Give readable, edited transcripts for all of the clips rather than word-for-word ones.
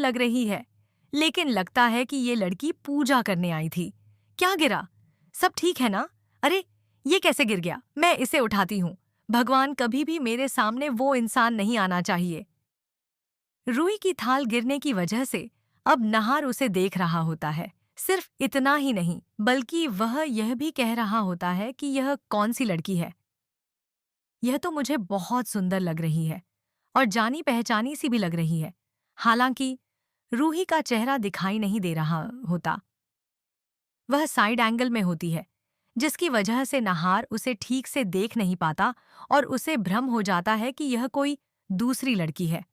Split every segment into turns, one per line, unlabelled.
लग रही है, लेकिन लगता है कि ये लड़की पूजा करने आई थी। क्या गिरा? सब ठीक है ना? अरे, ये कैसे गिर गया? मैं इसे उठाती हूँ। भगवान, कभी भी मेरे सामने वो इंसान नहीं आना चाहिए। रूही की थाल गिरने की वजह से अब नहार उसे देख रहा होता है। सिर्फ इतना ही नहीं, बल्कि वह यह भी कह रहा होता है कि यह कौन सी लड़की है। यह तो मुझे बहुत सुंदर लग रही है और जानी पहचानी सी भी लग रही है। हालांकि रूही का चेहरा दिखाई नहीं दे रहा होता। वह साइड एंगल में होती है, जिसकी वजह से नहार उसे ठीक से देख नहीं पाता और उसे भ्रम हो जाता है कि यह कोई दूसरी लड़की है।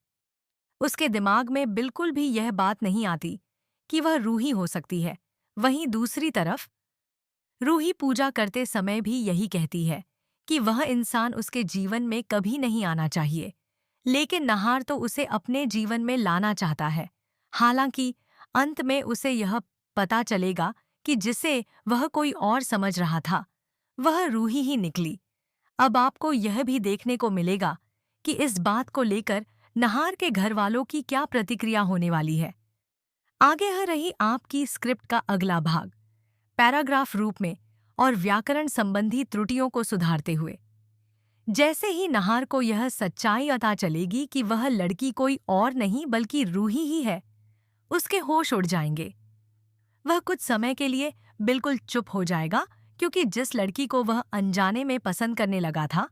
उसके दिमाग में बिल्कुल भी यह बात नहीं आती कि वह रूही हो सकती है। वहीं दूसरी तरफ रूही पूजा करते समय भी यही कहती है कि वह इंसान उसके जीवन में कभी नहीं आना चाहिए, लेकिन नहार तो उसे अपने जीवन में लाना चाहता है। हालांकि अंत में उसे यह पता चलेगा कि जिसे वह कोई और समझ रहा था, वह रूही ही निकली। अब आपको यह भी देखने को मिलेगा कि इस बात को लेकर नहार के घर वालों की क्या प्रतिक्रिया होने वाली है। आगे है रही आपकी स्क्रिप्ट का अगला भाग, पैराग्राफ रूप में और व्याकरण संबंधी त्रुटियों को सुधारते हुए। जैसे ही नहार को यह सच्चाई पता चलेगी कि वह लड़की कोई और नहीं बल्कि रूही ही है, उसके होश उड़ जाएंगे। वह कुछ समय के लिए बिल्कुल चुप हो जाएगा, क्योंकि जिस लड़की को वह अनजाने में पसंद करने लगा था,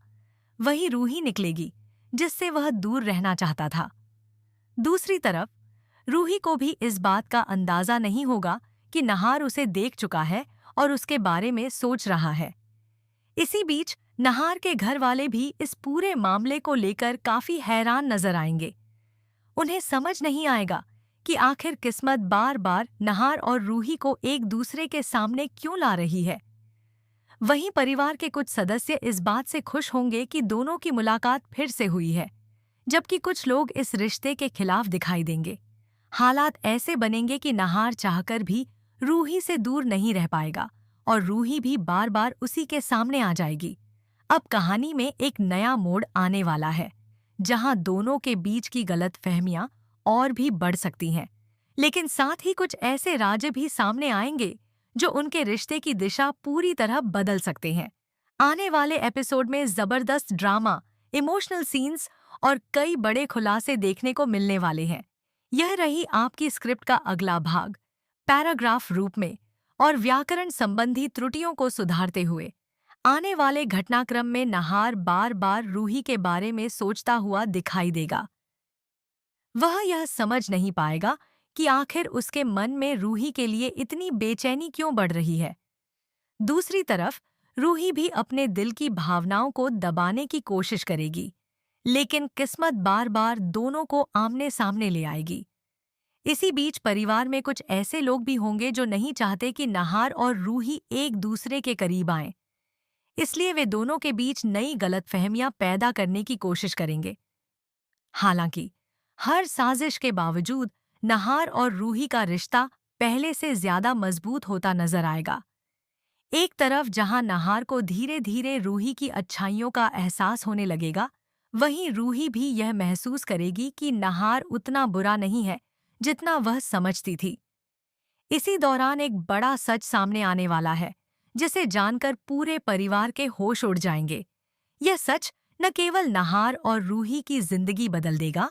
वही रूही निकलेगी जिससे वह दूर रहना चाहता था। दूसरी तरफ रूही को भी इस बात का अंदाजा नहीं होगा कि नहार उसे देख चुका है और उसके बारे में सोच रहा है। इसी बीच नहार के घर वाले भी इस पूरे मामले को लेकर काफी हैरान नजर आएंगे। उन्हें समझ नहीं आएगा कि आखिर किस्मत बार बार नहार और रूही को एक दूसरे के सामने क्यों ला रही है। वहीं परिवार के कुछ सदस्य इस बात से खुश होंगे कि दोनों की मुलाकात फिर से हुई है, जबकि कुछ लोग इस रिश्ते के खिलाफ दिखाई देंगे। हालात ऐसे बनेंगे कि नहार चाहकर भी रूही से दूर नहीं रह पाएगा और रूही भी बार बार उसी के सामने आ जाएगी। अब कहानी में एक नया मोड़ आने वाला है, जहां दोनों के बीच की गलतफहमियां और भी बढ़ सकती हैं, लेकिन साथ ही कुछ ऐसे राज भी सामने आएंगे जो उनके रिश्ते की दिशा पूरी तरह बदल सकते हैं। आने वाले एपिसोड में जबरदस्त ड्रामा, इमोशनल सीन्स और कई बड़े खुलासे देखने को मिलने वाले हैं। यह रही आपकी स्क्रिप्ट का अगला भाग, पैराग्राफ रूप में और व्याकरण संबंधी त्रुटियों को सुधारते हुए। आने वाले घटनाक्रम में नहार बार बार रूही के बारे में सोचता हुआ दिखाई देगा। वह यह समझ नहीं पाएगा कि आखिर उसके मन में रूही के लिए इतनी बेचैनी क्यों बढ़ रही है। दूसरी तरफ रूही भी अपने दिल की भावनाओं को दबाने की कोशिश करेगी, लेकिन किस्मत बार बार दोनों को आमने सामने ले आएगी। इसी बीच परिवार में कुछ ऐसे लोग भी होंगे जो नहीं चाहते कि नहार और रूही एक दूसरे के करीब आएं, इसलिए वे दोनों के बीच नई गलतफहमियां पैदा करने की कोशिश करेंगे। हालांकि हर साजिश के बावजूद नहार और रूही का रिश्ता पहले से ज्यादा मजबूत होता नजर आएगा। एक तरफ जहां नहार को धीरे धीरे रूही की अच्छाइयों का एहसास होने लगेगा, वहीं रूही भी यह महसूस करेगी कि नहार उतना बुरा नहीं है जितना वह समझती थी। इसी दौरान एक बड़ा सच सामने आने वाला है, जिसे जानकर पूरे परिवार के होश उड़ जाएंगे। यह सच न केवल नहार और रूही की जिंदगी बदल देगा,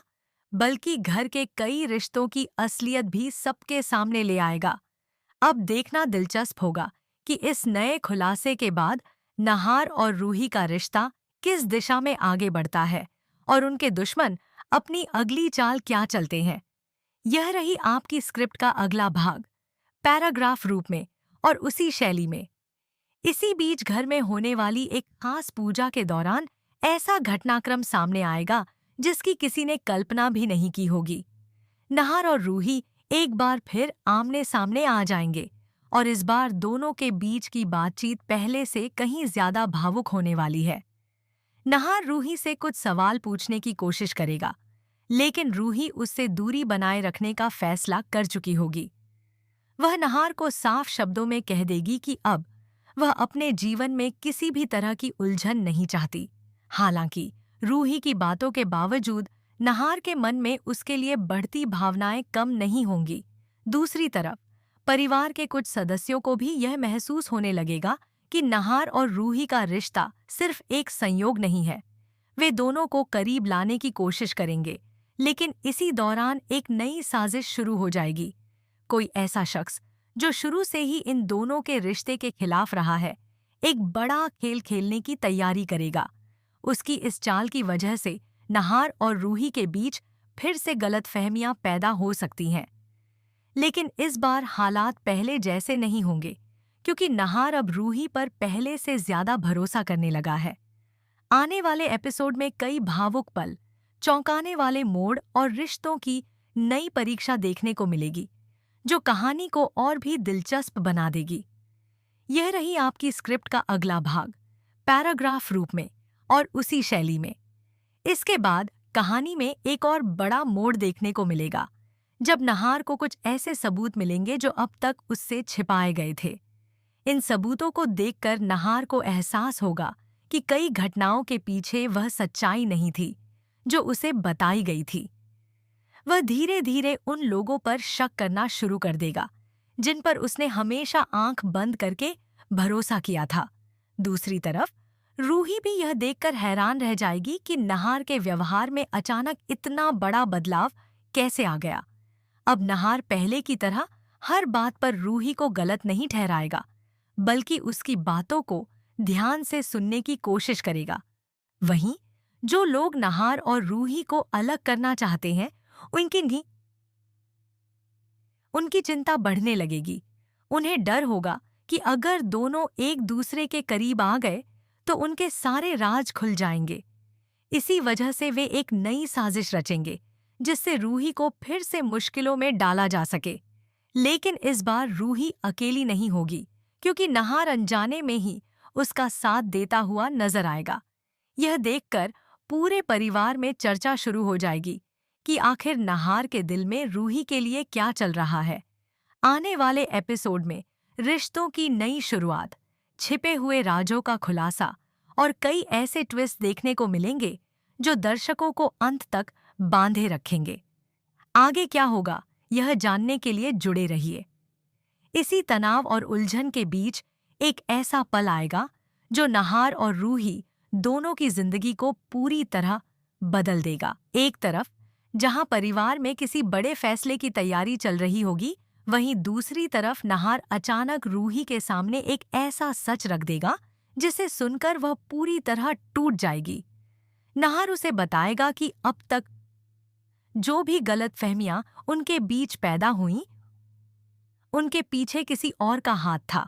बल्कि घर के कई रिश्तों की असलियत भी सबके सामने ले आएगा। अब देखना दिलचस्प होगा कि इस नए खुलासे के बाद नहार और रूही का रिश्ता किस दिशा में आगे बढ़ता है और उनके दुश्मन अपनी अगली चाल क्या चलते हैं। यह रही आपकी स्क्रिप्ट का अगला भाग, पैराग्राफ रूप में और उसी शैली में। इसी बीच घर में होने वाली एक खास पूजा के दौरान ऐसा घटनाक्रम सामने आएगा जिसकी किसी ने कल्पना भी नहीं की होगी। नहार और रूही एक बार फिर आमने सामने आ जाएंगे और इस बार दोनों के बीच की बातचीत पहले से कहीं ज्यादा भावुक होने वाली है। नहार रूही से कुछ सवाल पूछने की कोशिश करेगा, लेकिन रूही उससे दूरी बनाए रखने का फैसला कर चुकी होगी। वह नहार को साफ शब्दों में कह देगी कि अब वह अपने जीवन में किसी भी तरह की उलझन नहीं चाहती। हालांकि रूही की बातों के बावजूद नहार के मन में उसके लिए बढ़ती भावनाएं कम नहीं होंगी। दूसरी तरफ परिवार के कुछ सदस्यों को भी यह महसूस होने लगेगा कि नहार और रूही का रिश्ता सिर्फ एक संयोग नहीं है। वे दोनों को करीब लाने की कोशिश करेंगे, लेकिन इसी दौरान एक नई साजिश शुरू हो जाएगी। कोई ऐसा शख्स जो शुरू से ही इन दोनों के रिश्ते के खिलाफ रहा है, एक बड़ा खेल खेलने की तैयारी करेगा। उसकी इस चाल की वजह से नहार और रूही के बीच फिर से गलतफहमियां पैदा हो सकती हैं। लेकिन इस बार हालात पहले जैसे नहीं होंगे, क्योंकि नहार अब रूही पर पहले से ज्यादा भरोसा करने लगा है। आने वाले एपिसोड में कई भावुक पल, चौंकाने वाले मोड़ और रिश्तों की नई परीक्षा देखने को मिलेगी, जो कहानी को और भी दिलचस्प बना देगी। यह रही आपकी स्क्रिप्ट का अगला भाग, पैराग्राफ रूप में और उसी शैली में। इसके बाद कहानी में एक और बड़ा मोड़ देखने को मिलेगा, जब नहार को कुछ ऐसे सबूत मिलेंगे जो अब तक उससे छिपाए गए थे। इन सबूतों को देखकर नहार को एहसास होगा कि कई घटनाओं के पीछे वह सच्चाई नहीं थी जो उसे बताई गई थी। वह धीरे धीरे उन लोगों पर शक करना शुरू कर देगा जिन पर उसने हमेशा आंख बंद करके भरोसा किया था। दूसरी तरफ रूही भी यह देखकर हैरान रह जाएगी कि नहार के व्यवहार में अचानक इतना बड़ा बदलाव कैसे आ गया। अब नहार पहले की तरह हर बात पर रूही को गलत नहीं ठहराएगा, बल्कि उसकी बातों को ध्यान से सुनने की कोशिश करेगा। वहीं जो लोग नहार और रूही को अलग करना चाहते हैं, उनकी चिंता बढ़ने लगेगी। उन्हें डर होगा कि अगर दोनों एक दूसरे के करीब आ गए तो उनके सारे राज खुल जाएंगे। इसी वजह से वे एक नई साजिश रचेंगे जिससे रूही को फिर से मुश्किलों में डाला जा सके। लेकिन इस बार रूही अकेली नहीं होगी, क्योंकि नहार अनजाने में ही उसका साथ देता हुआ नजर आएगा। यह देखकर पूरे परिवार में चर्चा शुरू हो जाएगी कि आखिर नहार के दिल में रूही के लिए क्या चल रहा है। आने वाले एपिसोड में रिश्तों की नई शुरुआत, छिपे हुए राजों का खुलासा और कई ऐसे ट्विस्ट देखने को मिलेंगे जो दर्शकों को अंत तक बांधे रखेंगे। आगे क्या होगा, यह जानने के लिए जुड़े रहिए। इसी तनाव और उलझन के बीच एक ऐसा पल आएगा जो नहार और रूही दोनों की जिंदगी को पूरी तरह बदल देगा। एक तरफ जहां परिवार में किसी बड़े फैसले की तैयारी चल रही होगी, वहीं दूसरी तरफ नहार अचानक रूही के सामने एक ऐसा सच रख देगा जिसे सुनकर वह पूरी तरह टूट जाएगी। नहार उसे बताएगा कि अब तक जो भी गलतफहमियां उनके बीच पैदा हुईं, उनके पीछे किसी और का हाथ था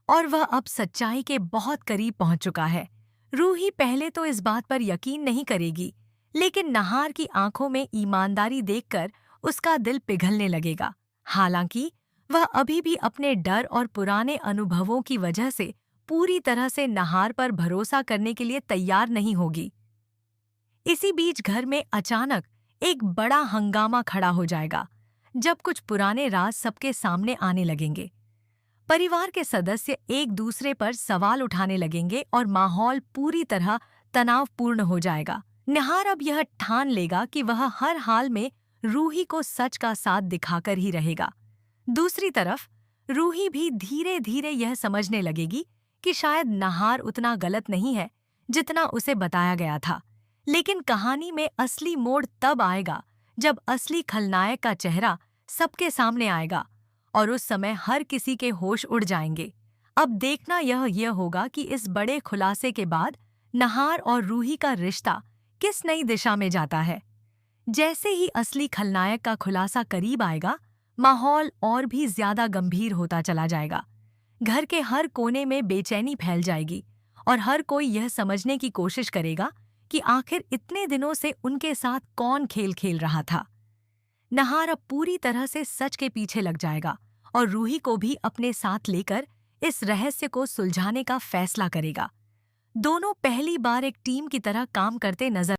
और वह अब सच्चाई के बहुत करीब पहुंच चुका है। रूही पहले तो इस बात पर यकीन नहीं करेगी, लेकिन नहार की आंखों में ईमानदारी देखकर उसका दिल पिघलने लगेगा। हालांकि वह अभी भी अपने डर और पुराने अनुभवों की वजह से पूरी तरह से नहार पर भरोसा करने के लिए तैयार नहीं होगी। इसी बीच घर में अचानक एक बड़ा हंगामा खड़ा हो जाएगा, जब कुछ पुराने राज सबके सामने आने लगेंगे। परिवार के सदस्य एक दूसरे पर सवाल उठाने लगेंगे और माहौल पूरी तरह तनावपूर्ण हो जाएगा। नहार अब यह ठान लेगा कि वह हर हाल में रूही को सच का साथ दिखाकर ही रहेगा। दूसरी तरफ रूही भी धीरे धीरे यह समझने लगेगी कि शायद नहार उतना गलत नहीं है जितना उसे बताया गया था। लेकिन कहानी में असली मोड़ तब आएगा जब असली खलनायक का चेहरा सबके सामने आएगा और उस समय हर किसी के होश उड़ जाएंगे। अब देखना यह होगा कि इस बड़े खुलासे के बाद नहार और रूही का रिश्ता किस नई दिशा में जाता है। जैसे ही असली खलनायक का खुलासा करीब आएगा, माहौल और भी ज्यादा गंभीर होता चला जाएगा। घर के हर कोने में बेचैनी फैल जाएगी और हर कोई यह समझने की कोशिश करेगा कि आखिर इतने दिनों से उनके साथ कौन खेल खेल रहा था। नहार अब पूरी तरह से सच के पीछे लग जाएगा और रूही को भी अपने साथ लेकर इस रहस्य को सुलझाने का फैसला करेगा। दोनों पहली बार एक टीम की तरह काम करते नजर